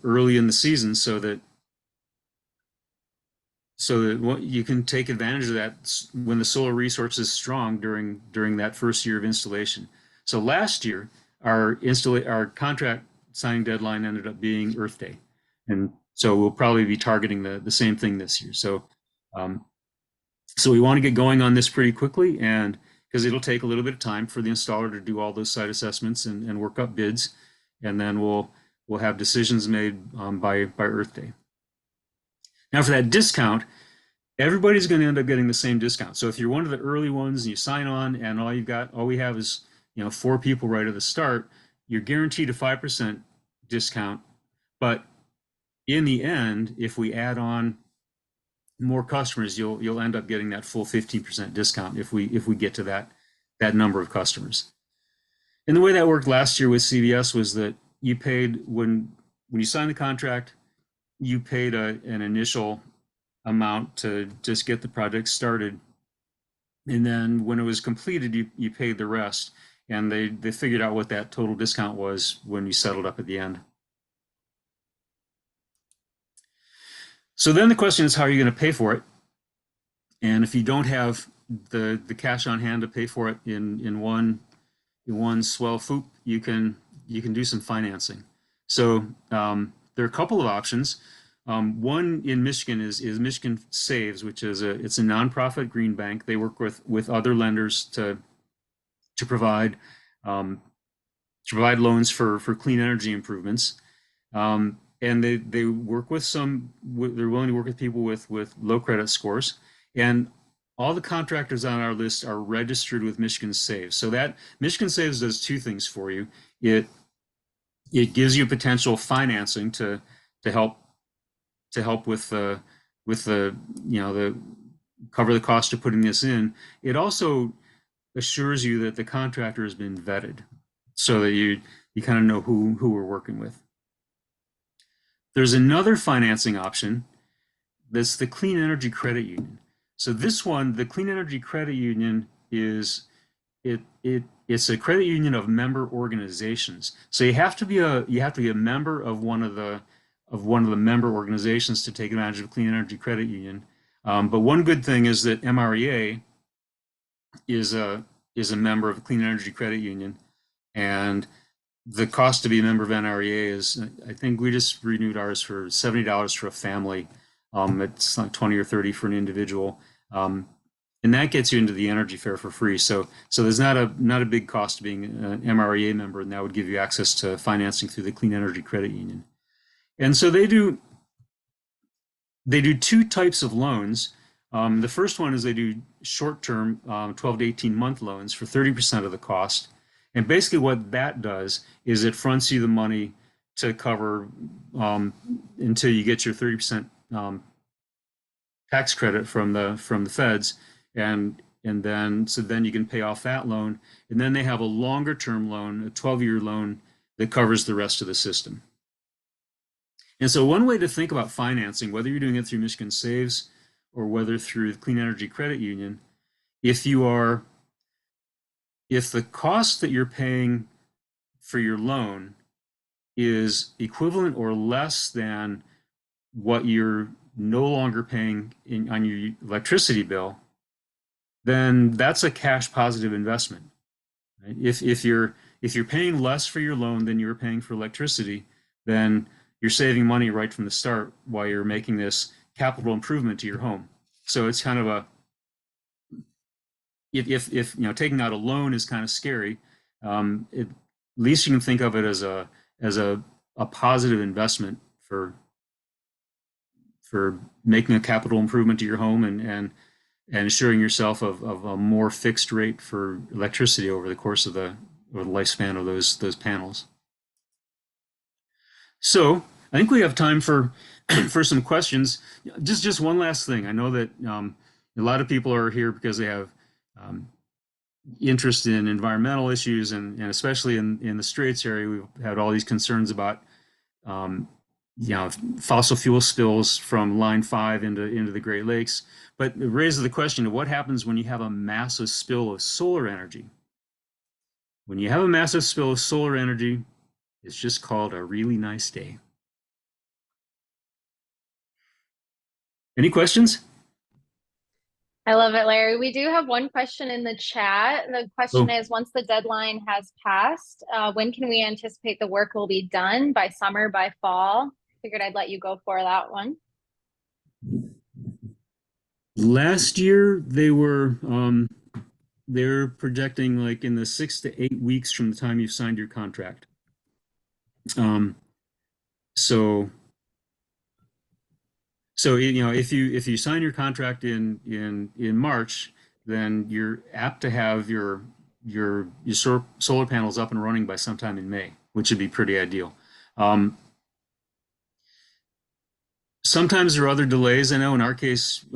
early in the season so that you can take advantage of that when the solar resource is strong during that first year of installation. So last year, our contract signing deadline ended up being Earth Day, and so we'll probably be targeting the same thing this year. So we want to get going on this pretty quickly, and because it'll take a little bit of time for the installer to do all those site assessments and work up bids, and then we'll have decisions made by Earth Day. Now for that discount, everybody's going to end up getting the same discount. So if you're one of the early ones and you sign on and all we have is 4 people right at the start, you're guaranteed a 5% discount. But in the end, if we add on more customers, you'll end up getting that full 15% discount if we get to that number of customers. And the way that worked last year with CVS was that you paid when you signed the contract, you paid an initial amount to just get the project started, and then when it was completed, you paid the rest. And they figured out what that total discount was when you settled up at the end. So then the question is, how are you going to pay for it? And if you don't have the cash on hand to pay for it in one swell swoop, you can do some financing. So there are a couple of options. One in Michigan is Michigan Saves, which is it's a nonprofit green bank. They work with other lenders to provide loans for clean energy improvements, and they work with they're willing to work with people with low credit scores, and all the contractors on our list are registered with Michigan Saves. So that Michigan Saves does 2 things for you. it gives you potential financing to help with the the cover the cost of putting this in. It also assures you that the contractor has been vetted, so that you kind of know who we're working with. There's another financing option. That's the Clean Energy Credit Union. So this one, the Clean Energy Credit Union, is it's a credit union of member organizations. So you have to be a member of one of the member organizations to take advantage of Clean Energy Credit Union. But one good thing is that MREA is a member of the Clean Energy Credit Union, and the cost to be a member of NREA is, I think we just renewed ours for $70 for a family. It's like 20 or 30 for an individual. And that gets you into the energy fair for free. So there's not a big cost to being an MREA member, and that would give you access to financing through the Clean Energy Credit Union. And so they do two types of loans. The first one is they do short-term 12 to 18-month loans for 30% of the cost. And basically what that does is it fronts you the money to cover until you get your 30% tax credit from the feds, and then you can pay off that loan, and then they have a longer term loan, a 12-year loan that covers the rest of the system. And so one way to think about financing, whether you're doing it through Michigan Saves or whether through the Clean Energy Credit Union, if the cost that you're paying for your loan is equivalent or less than what you're no longer paying on your electricity bill, then that's a cash positive investment. Right? If you're paying less for your loan than you're paying for electricity, then you're saving money right from the start while you're making this capital improvement to your home. So it's kind of a, if taking out a loan is kind of scary, at least you can think of it as a positive investment for making a capital improvement to your home and assuring yourself of a more fixed rate for electricity over the course of the lifespan of those panels. So I think we have time for some questions. Just one last thing. I know that a lot of people are here because they have interest in environmental issues, and especially in the Straits area, we've had all these concerns about fossil fuel spills from Line 5 into the Great Lakes. But it raises the question of what happens when you have a massive spill of solar energy. When you have a massive spill of solar energy, it's just called a really nice day. Any questions? I love it, Larry. We do have one question in the chat. The question is, once the deadline has passed, when can we anticipate the work will be done? By summer, by fall? Figured I'd let you go for that one. Last year, they're projecting like in the 6 to 8 weeks from the time you've signed your contract. So if you sign your contract in March, then you're apt to have your solar panels up and running by sometime in May, which would be pretty ideal. Sometimes there are other delays. I know in our case,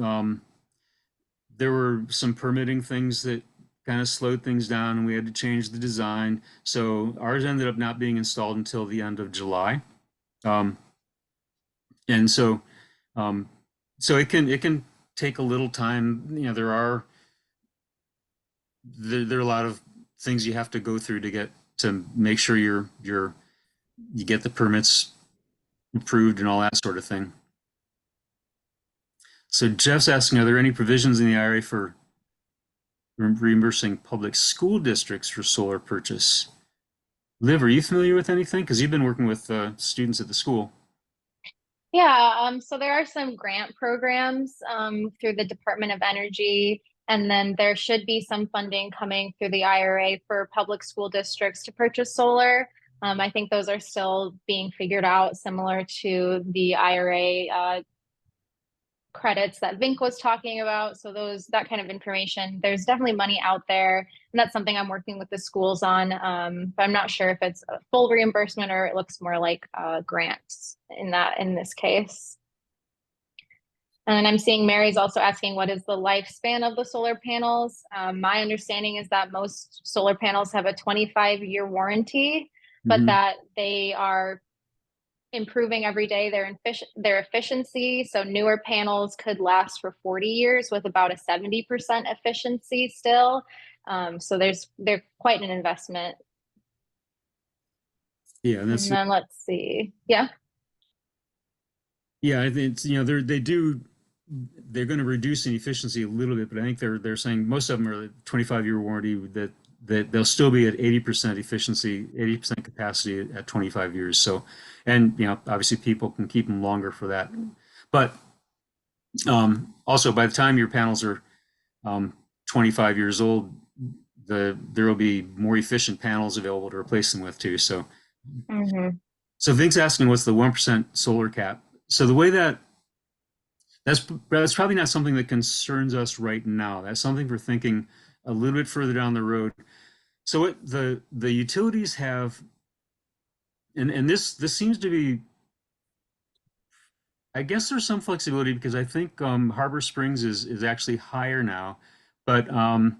there were some permitting things that kind of slowed things down, and we had to change the design. So ours ended up not being installed until the end of July. And so it can take a little time. There are a lot of things you have to go through to make sure you get the permits approved and all that sort of thing. So Jeff's asking, are there any provisions in the IRA for reimbursing public school districts for solar purchase? Liv, are you familiar with anything? Because you've been working with students at the school. Yeah, so there are some grant programs through the Department of Energy, and then there should be some funding coming through the IRA for public school districts to purchase solar. I think those are still being figured out, similar to the IRA credits that Vink was talking about. So that kind of information, there's definitely money out there. And that's something I'm working with the schools on. But I'm not sure if it's a full reimbursement or it looks more like grants in this case. And then I'm seeing Mary's also asking, what is the lifespan of the solar panels? My understanding is that most solar panels have a 25-year warranty, but that they are improving every day their efficiency. So newer panels could last for 40 years with about a 70% efficiency still. So they're quite an investment. Yeah, and then let's see. Yeah. Yeah, I think it's, they're going to reduce in efficiency a little bit, but I think they're saying most of them are 25-year warranty that they'll still be at 80% efficiency, 80% capacity at 25 years. So, and obviously people can keep them longer for that. But also by the time your panels are 25 years old, there will be more efficient panels available to replace them with too. So, so Vinc's asking what's the 1% solar cap. So the way that's probably not something that concerns us right now. That's something for thinking a little bit further down the road. So what the utilities have, and this seems to be, I guess there's some flexibility because I think Harbor Springs is actually higher now, but I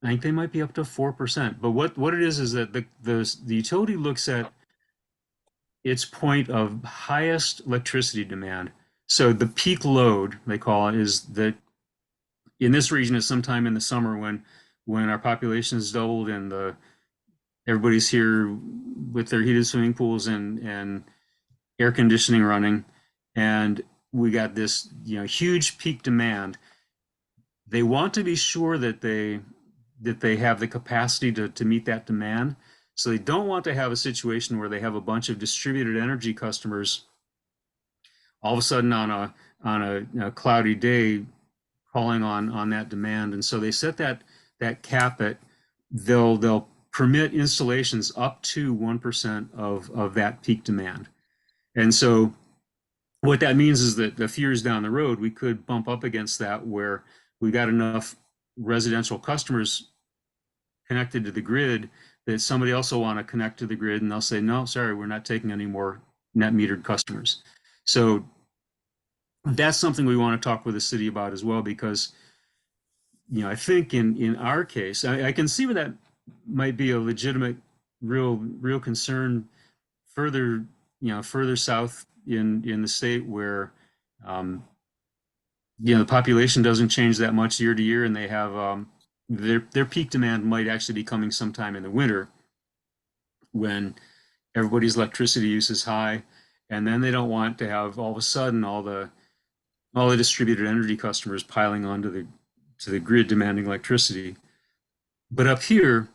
think they might be up to 4%. But what it is that the utility looks at its point of highest electricity demand. So the peak load, they call it, is that in this region is sometime in the summer when our population is doubled and everybody's here with their heated swimming pools and air conditioning running, and we got this huge peak demand. They want to be sure that they have the capacity to meet that demand. So they don't want to have a situation where they have a bunch of distributed energy customers all of a sudden on a cloudy day calling on that demand. And so they set that cap at they'll permit installations up to 1% of that peak demand. And so what that means is that a few years down the road, we could bump up against that where we got enough residential customers connected to the grid that somebody else will want to connect to the grid, and they'll say, no, sorry, we're not taking any more net metered customers. So that's something we want to talk with the city about as well, because I think in our case, I can see where that might be a legitimate, real concern further south in the state where the population doesn't change that much year to year, and they have their peak demand might actually be coming sometime in the winter when everybody's electricity use is high, and then they don't want to have all of a sudden all the distributed energy customers piling onto the grid demanding electricity. But up here,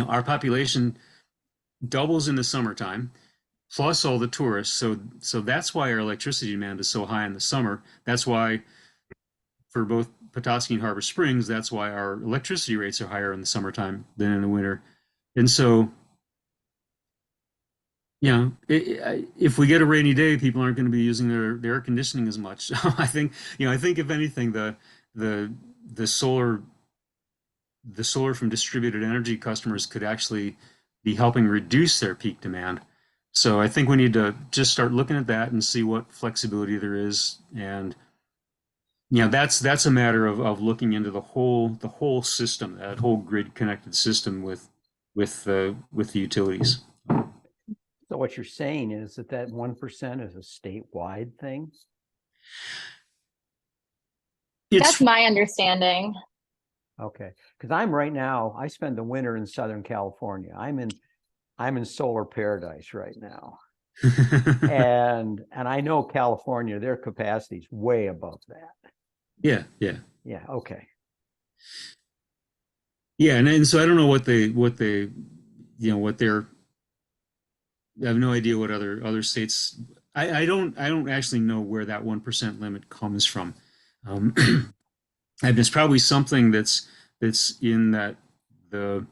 our population doubles in the summertime, plus all the tourists. So that's why our electricity demand is so high in the summer. That's why for both Petoskey and Harbor Springs, that's why our electricity rates are higher in the summertime than in the winter. And so, if we get a rainy day, people aren't going to be using their air conditioning as much. I think if anything, the solar from distributed energy customers could actually be helping reduce their peak demand. So I think we need to just start looking at that and see what flexibility there is. And that's a matter of looking into the whole system, that whole grid connected system with the utilities. So what you're saying is that 1% is a statewide thing? That's my understanding. Okay, because I spend the winter in Southern California. I'm in solar paradise right now. and I know California, their capacity is way above that. Yeah. Okay. Yeah, and so I don't know what they're. I have no idea what other states. I don't actually know where that 1% limit comes from. And it's probably something that's in that the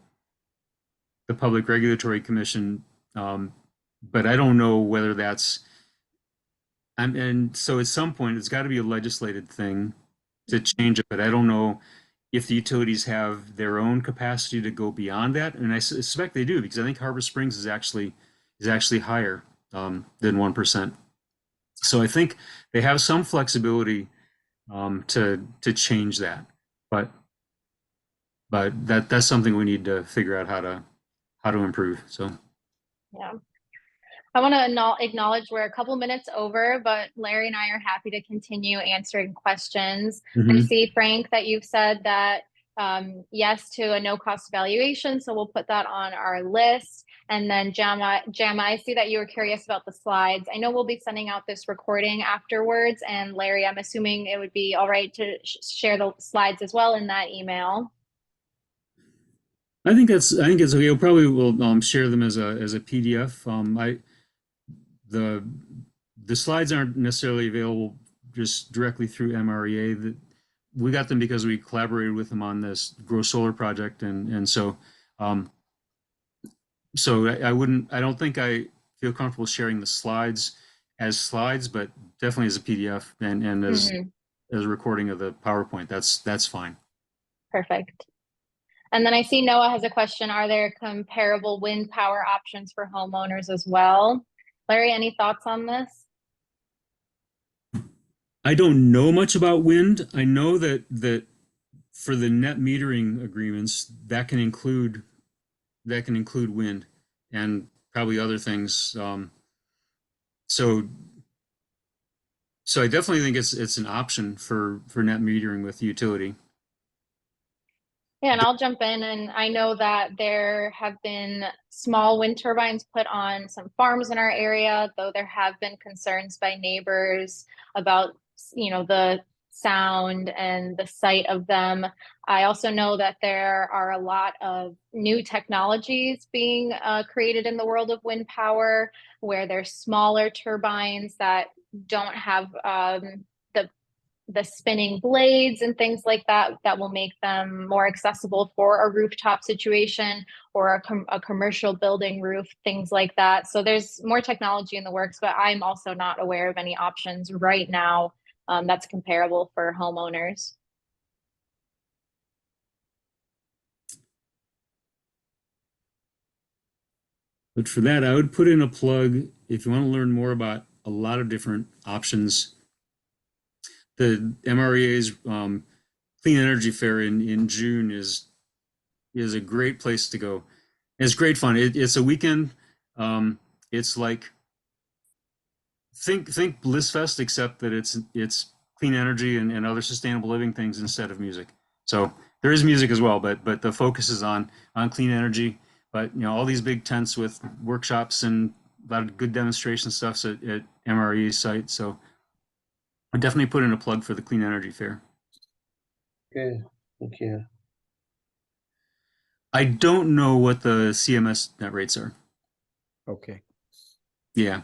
Public Regulatory Commission, but I don't know whether that's and so at some point, it's got to be a legislated thing to change it, but I don't know if the utilities have their own capacity to go beyond that, and I suspect they do because I think Harbor Springs is actually higher than 1%. So I think they have some flexibility to change that, but that's something we need to figure out how to improve. So Yeah. I want to acknowledge we're a couple minutes over, but Larry and I are happy to continue answering questions. I Mhm. see, Frank, that you've said that yes to a no cost evaluation, so we'll put that on our list. And then Jama, I see that you were curious about the slides. I know we'll be sending out this recording afterwards, and Larry, I'm assuming it would be all right to share the slides as well in that email. I think it's okay. We'll probably will share them as a PDF. The the slides aren't necessarily available just directly through MREA. That we got them because we collaborated with them on this Grow Solar project, and um, so I don't think I feel comfortable sharing the slides as slides, but definitely as a PDF and as a recording of the PowerPoint. That's fine. Perfect. And then I see Noah has a question. Are there comparable wind power options for homeowners as well? Larry, any thoughts on this? I don't know much about wind. I know that for the net metering agreements, that can include wind and probably other things. So so I definitely think it's an option for net metering with the utility. Yeah, and I'll jump in. And I know that there have been small wind turbines put on some farms in our area, though there have been concerns by neighbors about, the sound and the sight of them. I also know that there are a lot of new technologies being created in the world of wind power, where there's smaller turbines that don't have the spinning blades and things like that that will make them more accessible for a rooftop situation or a commercial building roof, things like that. So there's more technology in the works, but I'm also not aware of any options right now that's comparable for homeowners. But for that, I would put in a plug if you want to learn more about a lot of different options. The MREA's Clean Energy Fair in June is a great place to go. It's great fun. It's a weekend. It's like think Blissfest, except that it's clean energy and other sustainable living things instead of music. So there is music as well, but the focus is on clean energy. But all these big tents with workshops and a lot of good demonstration stuff at MRE's site. So I definitely put in a plug for the Clean Energy Fair. Okay, thank you. I don't know what the CMS net rates are. Okay. Yeah.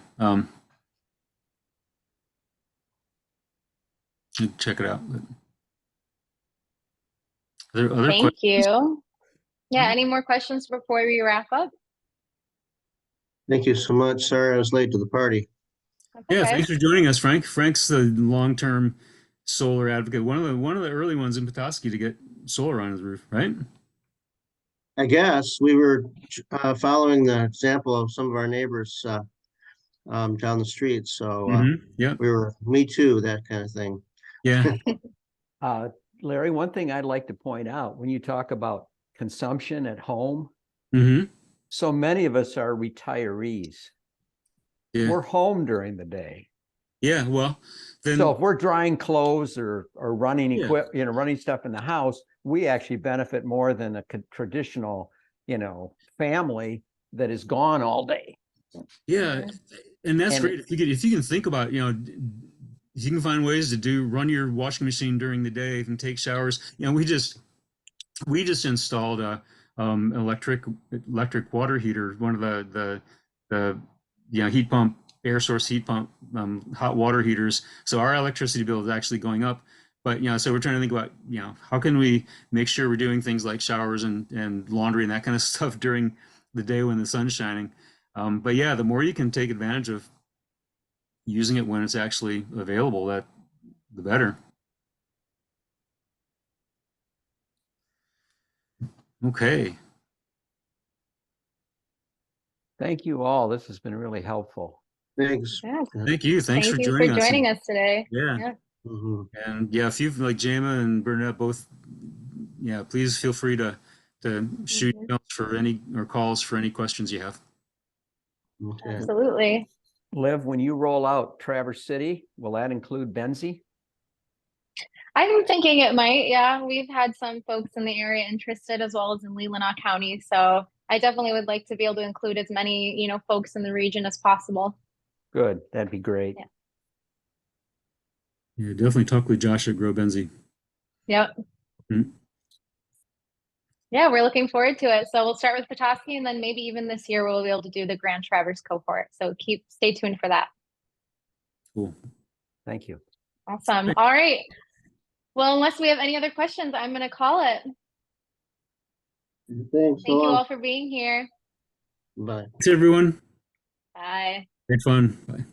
Check it out. But are there other Thank questions? you. Yeah, any more questions before we wrap up? Thank you so much. Sorry I was late to the party. That's Yeah, okay. thanks for joining us, Frank. Frank's the long-term solar advocate, one of the early ones in Petoskey to get solar on his roof, right? I guess we were following the example of some of our neighbors down the street. So Yeah. we were, me too, that kind of thing. Yeah. Larry, one thing I'd like to point out when you talk about consumption at home, hmm so many of us are retirees. Yeah. We're home during the day. Yeah. Well, then. So if we're drying clothes or running Yeah. running stuff in the house, we actually benefit more than a traditional, family that is gone all day. Yeah, and that's And great. If you can think about, if you can find ways to run your washing machine during the day and take showers. We just installed a electric water heater, one of the heat pump, air source heat pump, hot water heaters. So our electricity bill is actually going up. But so we're trying to think about how can we make sure we're doing things like showers and laundry and that kind of stuff during the day when the sun's shining. But yeah, the more you can take advantage of using it when it's actually available, that the better. Okay. Thank you all. This has been really helpful. Thanks. Yeah. Thank you. Thanks Thank for you for joining us. joining us today. Yeah. Yeah. Mhm. And yeah, if you've like Jama and Burnett both, yeah, please feel free to shoot Mhm. emails for any or calls for any questions you have. Okay. Absolutely. Liv, when you roll out Traverse City, will that include Benzie? I'm thinking it might. Yeah, we've had some folks in the area interested as well as in Leelanau County. So I definitely would like to be able to include as many, folks in the region as possible. Good, that'd be great. Yeah. Yeah, definitely talk with Josh at Grow Benzie. Yep. Mhm. Yeah, we're looking forward to it. So we'll start with Petoskey, and then maybe even this year we'll be able to do the Grand Traverse cohort. So stay tuned for that. Cool. Thank you. Awesome. All right. Well, unless we have any other questions, I'm going to call it. Thanks. Thank you all for being here. Bye. Thanks, everyone. Bye. Great fun. Bye.